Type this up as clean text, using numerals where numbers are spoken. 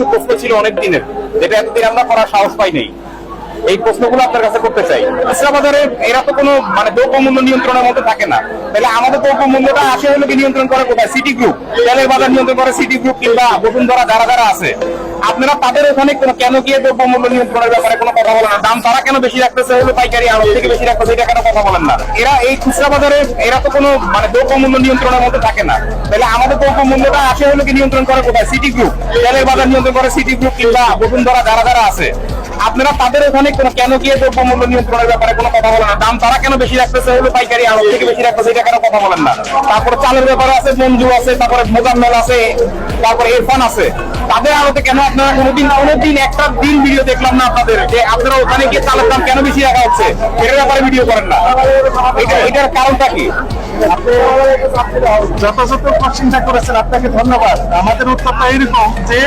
কিছু প্রশ্ন ছিল অনেক দিনের, যেটা এতদিন আমরা করার সাহস পাই নাই। এই প্রশ্নগুলো আপনার কাছে করতে চাই। খুচরা বাজারে এরা তো কোনো মানে দ্রব্যমূল্য নিয়ন্ত্রণের মধ্যে থাকে না, তাহলে আমাদের দ্রব্যমূল্যটা আসে হলো কি নিয়ন্ত্রণ করে কোথায়? City group. তেলের বাজার নিয়ন্ত্রণ করে সিটি গ্রুপ কিংবা বসুন্ধরা, যারা যারা আছে। আপনারা তাদের ওখানে কেন গিয়ে দ্রব্যমূল্য নিয়ন্ত্রণের ব্যাপারে কোনো কথা বলেন না? দাম তারা কেন বেশি রাখতেছে হলো পাইকারি আড়ত থেকে বেশি রাখতেছে, এটা কেন কথা বলেন না? এরা এই খুচরা বাজারে এরা তো কোনো মানে দ্রব্যমূল্য নিয়ন্ত্রণের মধ্যে থাকে না, তাহলে আমাদের দ্রব্যমূল্যটা আসে হলো কি নিয়ন্ত্রণ করে কোথায়? City group. তেলের বাজার নিয়ন্ত্রণ করে সিটি গ্রুপ কিংবা বসুন্ধরা, যারা যারা আছে। আপনারা তাদের ওখানে কেন গিয়ে দ্রব্যমূল্য নিয়ন্ত্রণের ব্যাপারে কোনো কথা বলেন না? দাম তারা কেন বেশি রাখতেছে হলো পাইকারি আড়ত থেকে বেশি রাখতেছে, এটা কেন কথা বলেন না? তারপরে চালের ব্যাপারে আছে, মঞ্জু আছে, তারপরে মোজাম্মেল আছে, তারপরে ইরফান আছে। তাদের আড়তে কেন আপনারা কোনোদিন একটা দিন ভিডিও দেখলাম না আপনাদের, যে আপনারা ওখানে গিয়ে চালের দাম কেন বেশি রাখা হচ্ছে, এটার ব্যাপারে ভিডিও করেন না? এটার কারণটা কি? যথাযথ চিন্তা করেছেন, আপনাকে ধন্যবাদ। আমাদের উত্তরটা এরকম যে